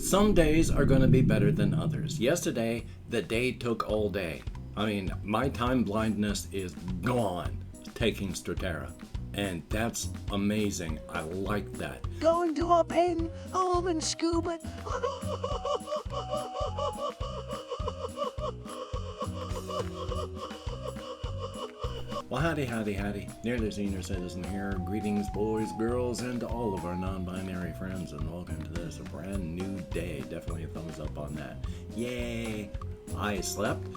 Some days are going to be better than others. Yesterday, the day took all day. I mean, my time blindness is gone taking Stratera. And that's amazing. I like that. Going to a pen, home and scuba. Well, howdy. Nearly Senior Citizen here. Greetings, boys, girls, and to all of our non-binary friends, and welcome to this brand new day. Definitely a thumbs up on that. Yay! I slept,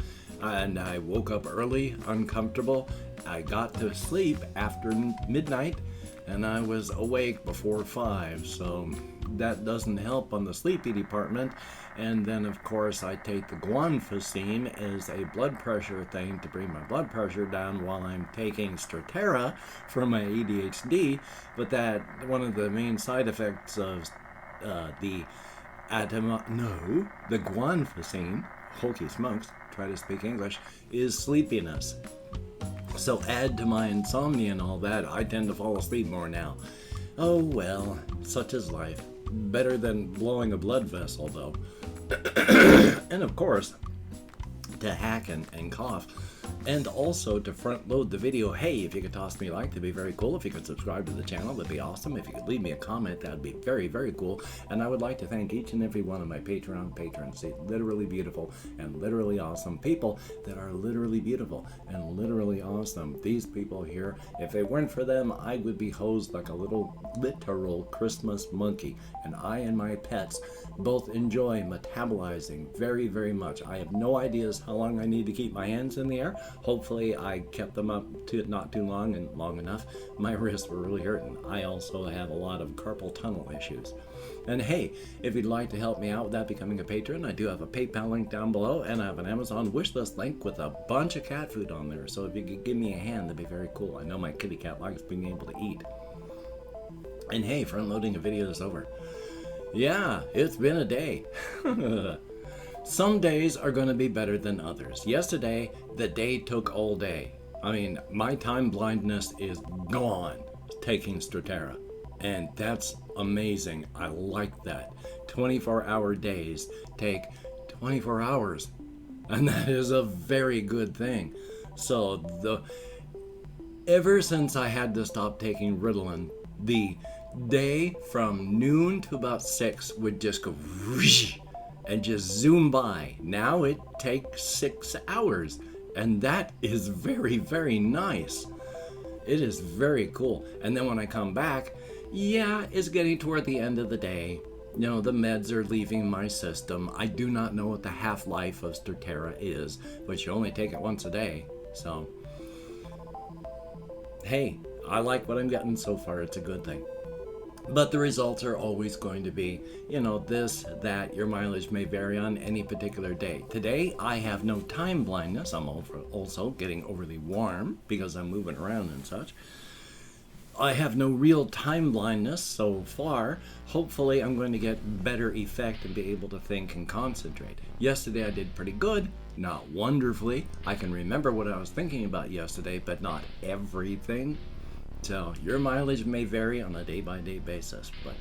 and I woke up early, uncomfortable. I got to sleep after midnight, and I was awake before 5, so that doesn't help on the sleepy department. And then, of course, I take the guanfacine as a blood pressure thing to bring my blood pressure down while I'm taking Stratera for my ADHD. But that one of the main side effects of the guanfacine, holy smokes, try to speak English, is sleepiness. So add to my insomnia and all that, I tend to fall asleep more now. Oh well, such is life. Better than blowing a blood vessel, though. And of course, to hack and cough, and also to front load the video. Hey, if you could toss me a like, that'd be very cool. If you could subscribe to the channel, that'd be awesome. If you could leave me a comment, that'd be very, very cool. And I would like to thank each and every one of my Patreon patrons. They're literally beautiful and literally awesome people that are literally beautiful and literally awesome. These people here, if it weren't for them, I would be hosed like a little literal Christmas monkey. And I and my pets both enjoy metabolizing very, very much. I have no ideas how long I need to keep my hands in the air. Hopefully I kept them up to not too long and long enough. My wrists were really hurting. I also have a lot of carpal tunnel issues. And hey, if you'd like to help me out without becoming a patron, I do have a PayPal link down below, and I have an Amazon wishlist link with a bunch of cat food on there. So if you could give me a hand, that'd be very cool. I know my kitty cat likes being able to eat. And hey, front loading a video is over. Yeah, it's been a day. Some days are going to be better than others. Yesterday, the day took all day. I mean, my time blindness is gone taking Stratera. And that's amazing. I like that. 24-hour days take 24 hours. And that is a very good thing. So, ever since I had to stop taking Ritalin, the day from noon to about 6 would just go whoosh, and just zoom by. Now it takes 6 hours, and that is very, very nice. It is very cool. And then when I come back, yeah, it's getting toward the end of the day. You know, the meds are leaving my system. I do not know what the half-life of Stratera is, but you only take it once a day. So, hey, I like what I'm getting so far. It's a good thing. But the results are always going to be, you know, this, that. Your mileage may vary on any particular day. Today, I have no time blindness. I'm also getting overly warm because I'm moving around and such. I have no real time blindness so far. Hopefully, I'm going to get better effect and be able to think and concentrate. Yesterday, I did pretty good. Not wonderfully. I can remember what I was thinking about yesterday, but not everything. So your mileage may vary on a day-by-day basis, but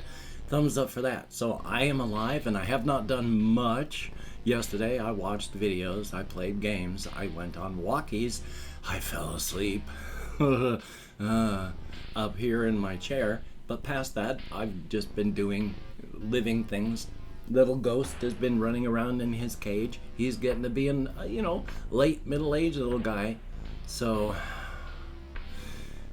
thumbs up for that. So I am alive, and I have not done much. Yesterday I watched videos, I played games, I went on walkies, I fell asleep up here in my chair. But past that, I've just been doing living things. Little Ghost has been running around in his cage. He's getting to be an, late middle-aged little guy. So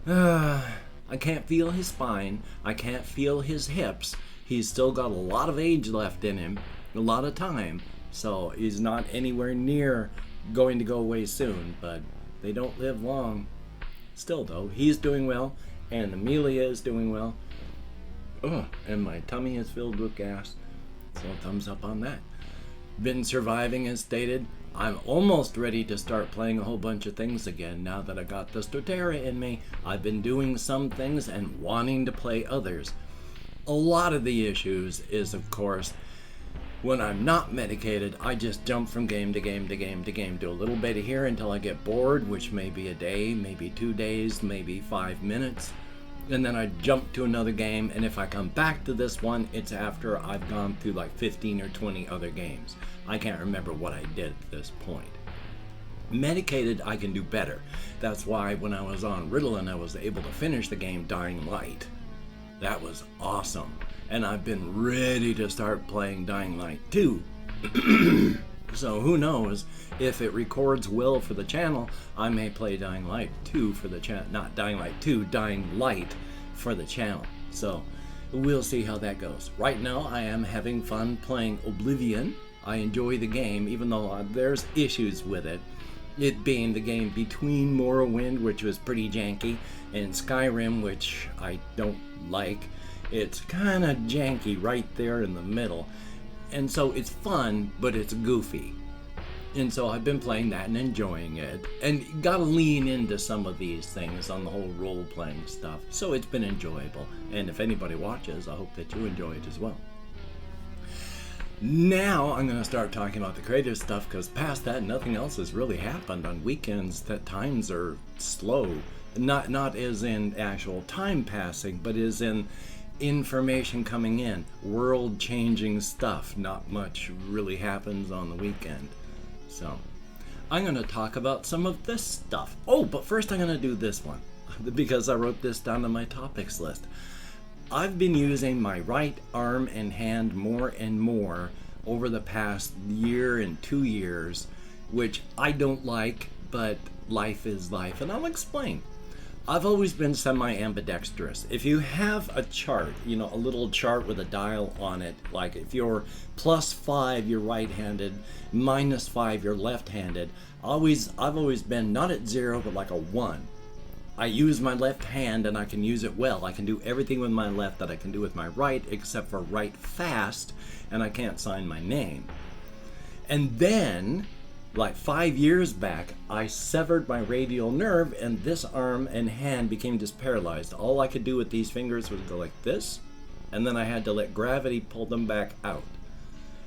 I can't feel his spine. I can't feel his hips. He's still got a lot of age left in him, a lot of time. So he's not anywhere near going to go away soon, but they don't live long. Still though, he's doing well, and Amelia is doing well. And my tummy is filled with gas. So thumbs up on that. Been surviving as stated. I'm almost ready to start playing a whole bunch of things again now that I got the Stratera in me. I've been doing some things and wanting to play others. A lot of the issues is, of course, when I'm not medicated, I just jump from game to game to game to game. Do a little bit of here until I get bored, which may be a day, maybe 2 days, maybe 5 minutes. and then I jump to another game, and if I come back to this one, it's after I've gone through like 15 or 20 other games. I can't remember what I did at this point. Medicated, I can do better. That's why when I was on Ritalin, I was able to finish the game Dying Light. That was awesome. And I've been ready to start playing Dying Light 2. So who knows, if it records well for the channel, I may play Dying Light 2 for the channel. Not Dying Light 2, Dying Light for the channel. So we'll see how that goes. Right now I am having fun playing Oblivion. I enjoy the game, even though there's issues with it. It being the game between Morrowind, which was pretty janky, and Skyrim, which I don't like. It's kind of janky right there in the middle. And so it's fun, but it's goofy. And so I've been playing that and enjoying it. And gotta lean into some of these things on the whole role-playing stuff. So it's been enjoyable. And if anybody watches, I hope that you enjoy it as well. Now I'm going to start talking about the creative stuff, because past that, nothing else has really happened. On weekends, that times are slow. Not as in actual time passing, but as in information coming in, world-changing stuff. Not much really happens on the weekend. So I'm going to talk about some of this stuff. Oh, but first I'm going to do this one, because I wrote this down on my topics list. I've been using my right arm and hand more and more over the past year and 2 years, which I don't like, but life is life, and I'll explain. I've always been semi-ambidextrous. If you have a chart, a little chart with a dial on it, like if you're +5, you're right-handed, -5, you're left-handed. I've always been not at 0, but like a 1. I use my left hand and I can use it well. I can do everything with my left that I can do with my right, except for write fast, and I can't sign my name. And then, like 5 years back, I severed my radial nerve, and this arm and hand became just paralyzed. All I could do with these fingers was go like this, and then I had to let gravity pull them back out.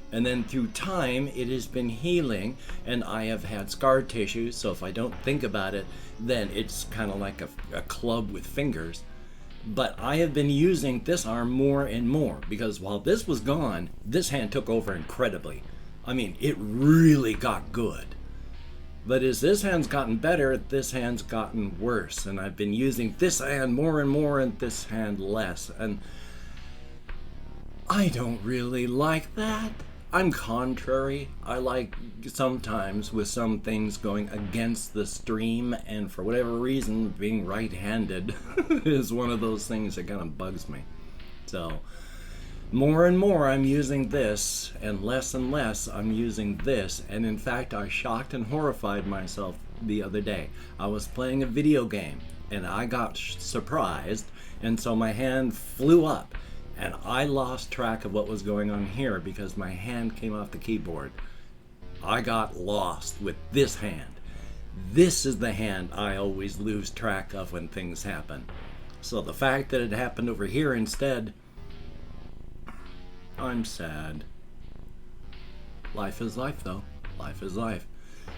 And then through time, it has been healing, and I have had scar tissue, so if I don't think about it, then it's kind of like a club with fingers. But I have been using this arm more and more, because while this was gone, this hand took over incredibly. I mean, it really got good. But as this hand's gotten better, this hand's gotten worse, and I've been using this hand more and more and this hand less, and I don't really like that. I'm contrary. I like sometimes with some things going against the stream, and for whatever reason, being right-handed is one of those things that kind of bugs me. So, more and more I'm using this, and less I'm using this, and in fact I shocked and horrified myself the other day. I was playing a video game, and I got surprised, and so my hand flew up. And I lost track of what was going on here because my hand came off the keyboard. I got lost with this hand. This is the hand I always lose track of when things happen. So the fact that it happened over here instead, I'm sad. Life is life, though. Life is life.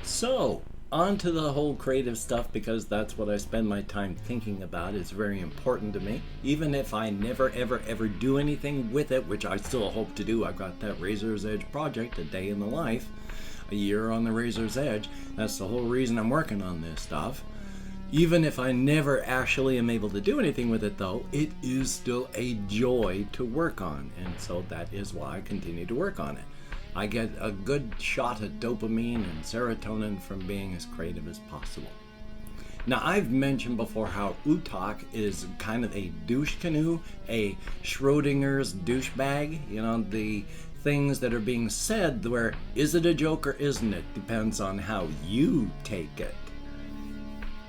So, on to the whole creative stuff, because that's what I spend my time thinking about. It's very important to me. Even if I never, ever do anything with it, which I still hope to do. I've got that Razor's Edge project, A Day in the Life, a year on the Razor's Edge. That's the whole reason I'm working on this stuff. Even if I never actually am able to do anything with it, though, it is still a joy to work on. And so that is why I continue to work on it. I get a good shot of dopamine and serotonin from being as creative as possible. Now, I've mentioned before how Utokk is kind of a douche canoe, a Schrodinger's douchebag. The things that are being said where, is it a joke or isn't it? Depends on how you take it.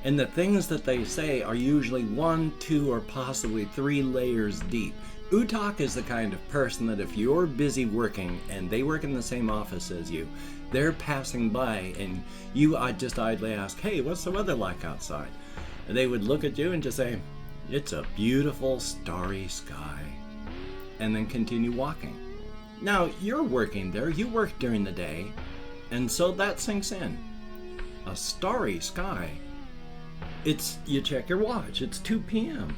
And the things that they say are usually 1, 2, or possibly 3 layers deep. Utokk is the kind of person that if you're busy working and they work in the same office as you, they're passing by and you just idly ask, hey, what's the weather like outside? And they would look at you and just say, it's a beautiful starry sky, and then continue walking. Now, you're working there, you work during the day, and so that sinks in. A starry sky. You check your watch, it's 2 p.m.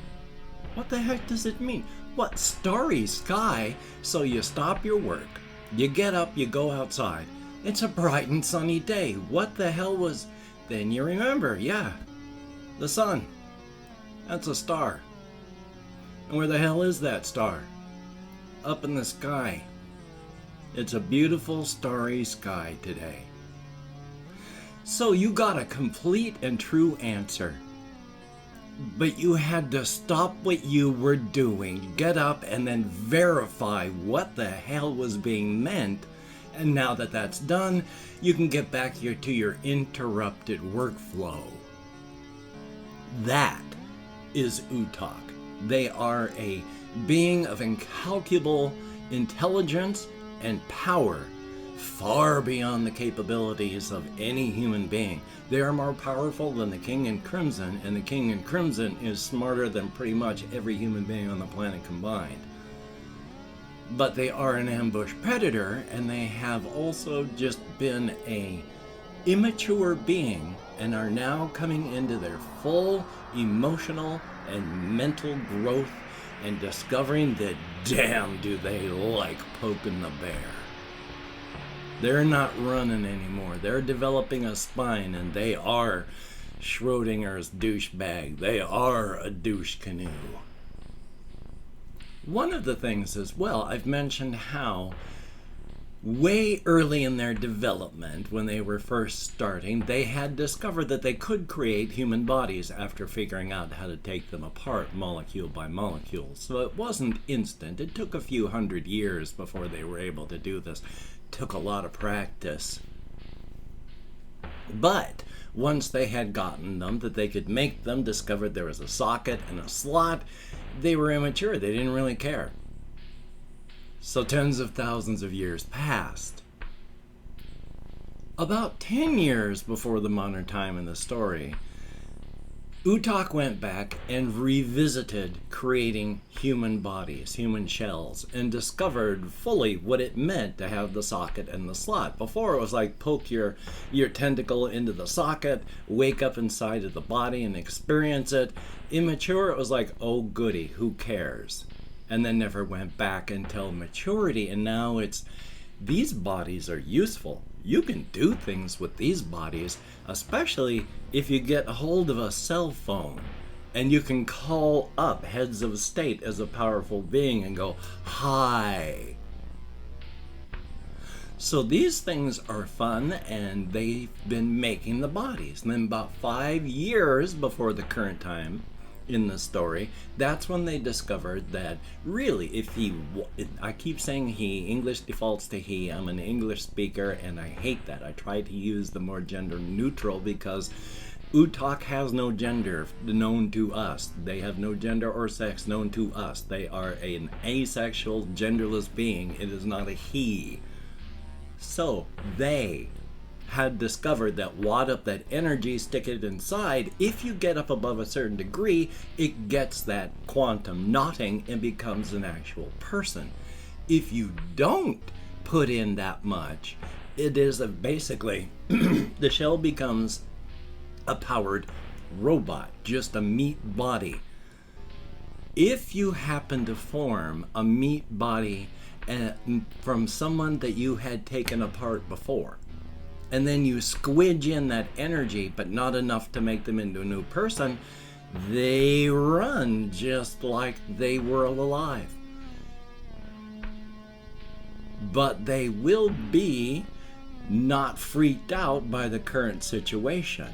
What the heck does it mean? What, starry sky? So you stop your work, you get up, you go outside. It's a bright and sunny day. What the hell was... Then you remember, yeah, the sun. That's a star. And where the hell is that star? Up in the sky. It's a beautiful starry sky today. So you got a complete and true answer. But you had to stop what you were doing, get up, and then verify what the hell was being meant. And now that that's done, you can get back to your interrupted workflow. That is Utokk. They are a being of incalculable intelligence and power, far beyond the capabilities of any human being. They are more powerful than the King in Crimson, and the King in Crimson is smarter than pretty much every human being on the planet combined. But they are an ambush predator, and they have also just been a immature being and are now coming into their full emotional and mental growth and discovering that damn do they like poking the bear. They're not running anymore. They're developing a spine, and they are Schrodinger's douchebag. They are a douche canoe. One of the things as well, I've mentioned how way early in their development, when they were first starting, they had discovered that they could create human bodies after figuring out how to take them apart molecule by molecule. So it wasn't instant. It took a few hundred years before they were able to do this. It took a lot of practice. But once they had gotten them, that they could make them, discovered there was a socket and a slot, they were immature. They didn't really care. So tens of thousands of years passed. About 10 years before the modern time in the story, Utokk went back and revisited creating human bodies, human shells, and discovered fully what it meant to have the socket and the slot. Before, it was like poke your tentacle into the socket, wake up inside of the body and experience it. Immature, it was like, oh goody, who cares? And then never went back until maturity, and now it's, these bodies are useful. You can do things with these bodies, especially if you get a hold of a cell phone and you can call up heads of state as a powerful being and go, hi. So these things are fun, and they've been making the bodies. And then about 5 years before the current time in the story, that's when they discovered that really, I keep saying he, English defaults to he, I'm an English speaker and I hate that. I try to use the more gender neutral because Utokk has no gender known to us. They have no gender or sex known to us. They are an asexual, genderless being. It is not a he. So they had discovered that wad up that energy, stick it inside. If you get up above a certain degree, it gets that quantum knotting and becomes an actual person. If you don't put in that much, it is basically the shell becomes a powered robot, just a meat body. If you happen to form a meat body from someone that you had taken apart before, and then you squidge in that energy, but not enough to make them into a new person, they run just like they were alive. But they will be not freaked out by the current situation.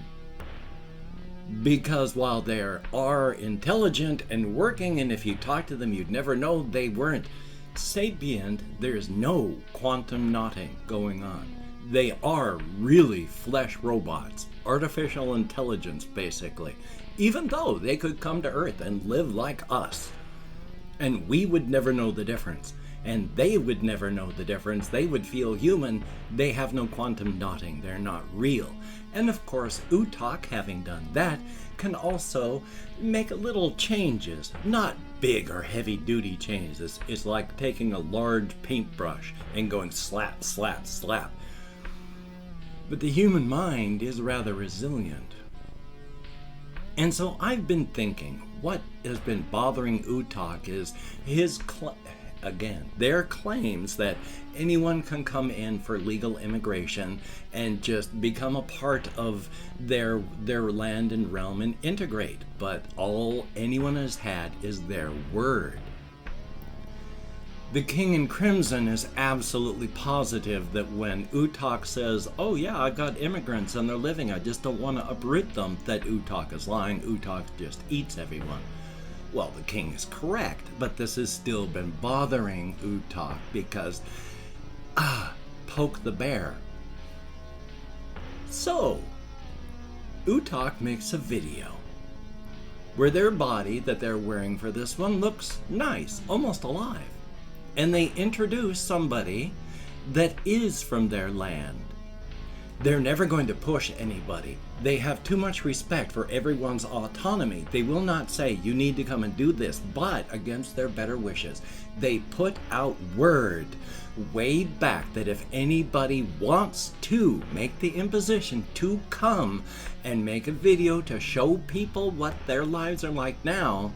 Because while they are intelligent and working, and if you talk to them, you'd never know they weren't sapient, there's no quantum knotting going on. They are really flesh robots, artificial intelligence basically, even though they could come to Earth and live like us. And we would never know the difference. And they would never know the difference. They would feel human. They have no quantum knotting. They're not real. And of course, Utokk, having done that, can also make little changes. Not big or heavy-duty changes. It's like taking a large paintbrush and going slap, slap, slap. But the human mind is rather resilient. And so I've been thinking, what has been bothering Utokk is their claims that anyone can come in for legal immigration and just become a part of their land and realm and integrate. But all anyone has had is their word. The King in Crimson is absolutely positive that when Utokk says, oh yeah, I've got immigrants and they're living, I just don't want to uproot them, that Utokk is lying. Utokk just eats everyone. Well, the king is correct, but this has still been bothering Utokk because, poke the bear. So, Utokk makes a video where their body that they're wearing for this one looks nice, almost alive. And they introduce somebody that is from their land. They're never going to push anybody. They have too much respect for everyone's autonomy. They will not say, you need to come and do this, but against their better wishes. They put out word way back that if anybody wants to make the imposition to come and make a video to show people what their lives are like now,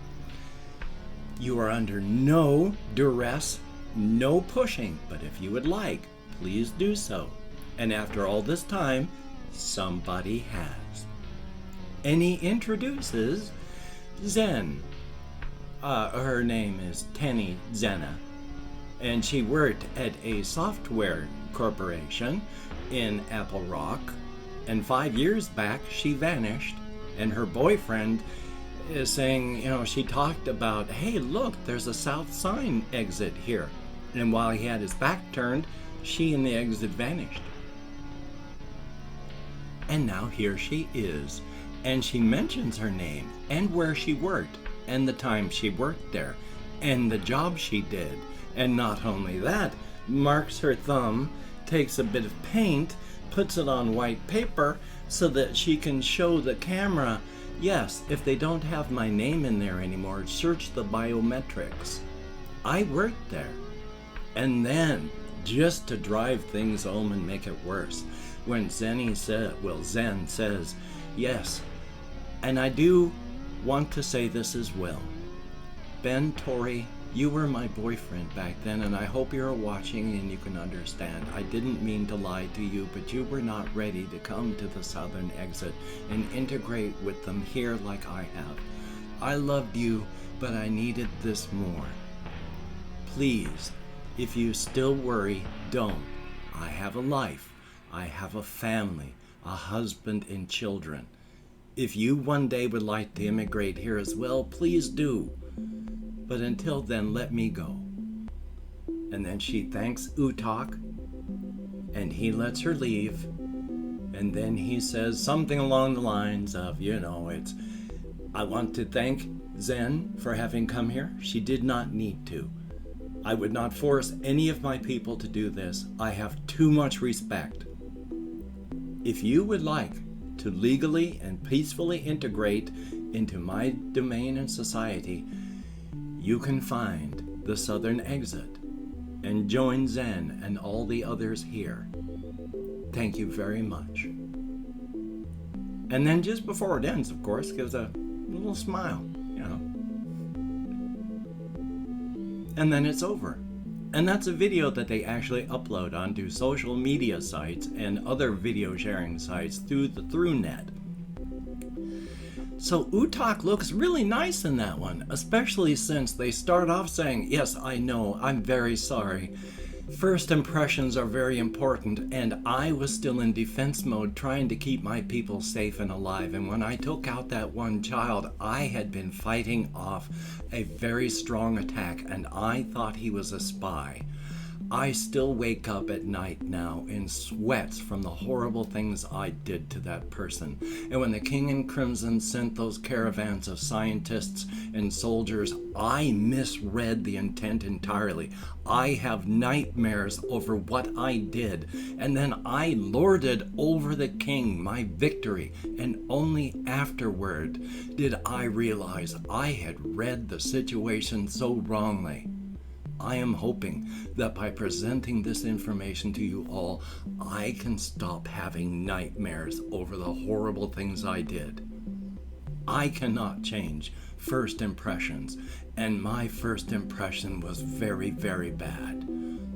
you are under no duress, no pushing, but if you would like, please do so. And after all this time, somebody has. And he introduces Zen. Her name is Tenny Zena, and she worked at a software corporation in Apple Rock, and 5 years back she vanished, and her boyfriend is saying, she talked about, hey, look, there's a south sign exit here. And while he had his back turned, she and the exit vanished. And now here she is, and she mentions her name and where she worked and the time she worked there and the job she did. And not only that, marks her thumb, takes a bit of paint, puts it on white paper so that she can show the camera, yes, if they don't have my name in there anymore, search the biometrics. I worked there. And then, just to drive things home and make it worse, when Zen says, yes, and I do want to say this as well. Ben Torrey, you were my boyfriend back then, and I hope you're watching and you can understand. I didn't mean to lie to you, but you were not ready to come to the southern exit and integrate with them here like I have. I loved you, but I needed this more. Please, if you still worry, don't. I have a life. I have a family, a husband and children. If you one day would like to immigrate here as well, please do. But until then, let me go. And then she thanks Utokk, and he lets her leave. And then he says something along the lines of, I want to thank Zen for having come here. She did not need to. I would not force any of my people to do this. I have too much respect. If you would like to legally and peacefully integrate into my domain and society, you can find the southern exit and join Zen and all the others here. Thank you very much. And then just before it ends, of course, gives a little smile, And then it's over. And that's a video that they actually upload onto social media sites and other video sharing sites through the ThruNet. So Utokk looks really nice in that one, especially since they start off saying, yes, I know, I'm very sorry. First impressions are very important, and I was still in defense mode trying to keep my people safe and alive. And when I took out that one child, I had been fighting off a very strong attack, and I thought he was a spy. I still wake up at night now in sweats from the horrible things I did to that person. And when the King in Crimson sent those caravans of scientists and soldiers, I misread the intent entirely. I have nightmares over what I did, and then I lorded over the king my victory, and only afterward did I realize I had read the situation so wrongly. I am hoping that by presenting this information to you all, I can stop having nightmares over the horrible things I did. I cannot change first impressions, and my first impression was very, very bad.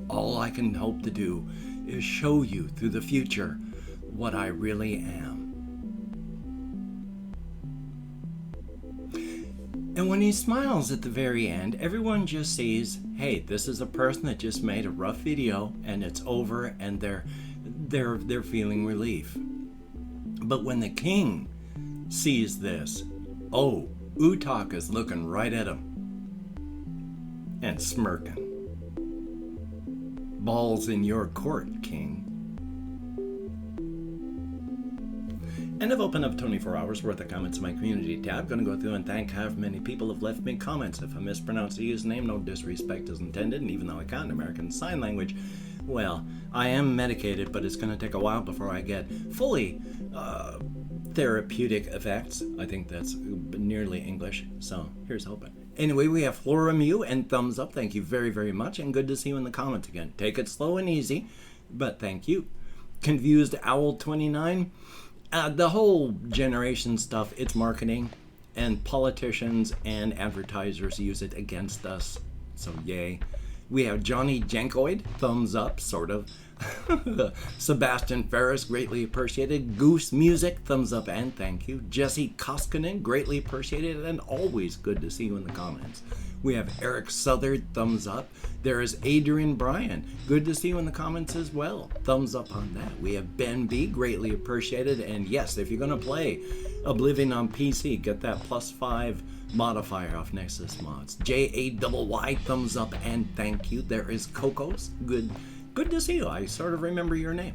All I can hope to do is show you through the future what I really am. And when he smiles at the very end, everyone just sees, hey, this is a person that just made a rough video and it's over, and they're feeling relief. But when the king sees this, oh, Utokk is looking right at him and smirking. Balls in your court, king. And I've opened up 24 hours worth of comments in my community tab. Going to go through and thank how many people have left me comments. If I mispronounce the username, no disrespect is intended. And even though I can't American Sign Language, well, I am medicated, but it's going to take a while before I get fully therapeutic effects. I think that's nearly English, so here's hoping. Anyway, we have Flora Mew and thumbs up. Thank you very, very much, and good to see you in the comments again. Take it slow and easy, but thank you. Confused Owl 29. The whole generation stuff, it's marketing, and politicians and advertisers use it against us, so yay. We have Johnny Jankoid, thumbs up, sort of. Sebastian Ferris, greatly appreciated. Goose Music, thumbs up and thank you. Jesse Koskinen, greatly appreciated and always good to see you in the comments. We have Eric Southard, thumbs up. There is Adrian Bryan, good to see you in the comments as well. Thumbs up on that. We have Ben B, greatly appreciated. And yes, if you're going to play Oblivion on PC, get that +5 modifier off Nexus Mods. JAYY, thumbs up and thank you. There is Cocos, good to see you. I sort of remember your name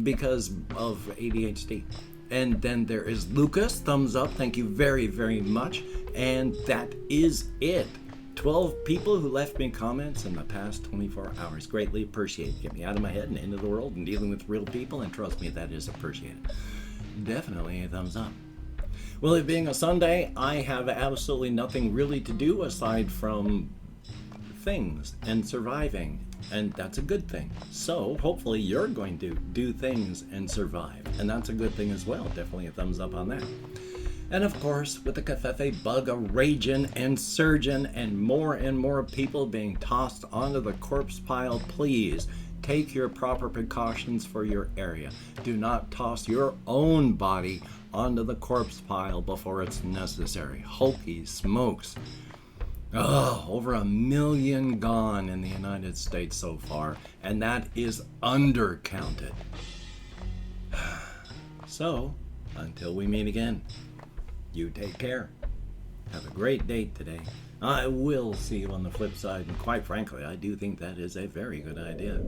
because of ADHD. And then there is Lucas, thumbs up, thank you very, very much. And that is it. 12 people who left me comments in the past 24 hours. Greatly appreciated. Get me out of my head and into the world and dealing with real people, and trust me, that is appreciated. Definitely a thumbs up. Well, it being a Sunday, I have absolutely nothing really to do aside from things and surviving, and that's a good thing. So hopefully you're going to do things and survive, and that's a good thing as well. Definitely a thumbs up on that. And of course, with the Covfefe bug a raging and surging and more people being tossed onto the corpse pile, please take your proper precautions for your area. Do not toss your own body onto the corpse pile before it's necessary. Holy smokes. Over 1 million gone in the United States so far, and that is undercounted. So, until we meet again, you take care. Have a great day today. I will see you on the flip side, and quite frankly, I do think that is a very good idea.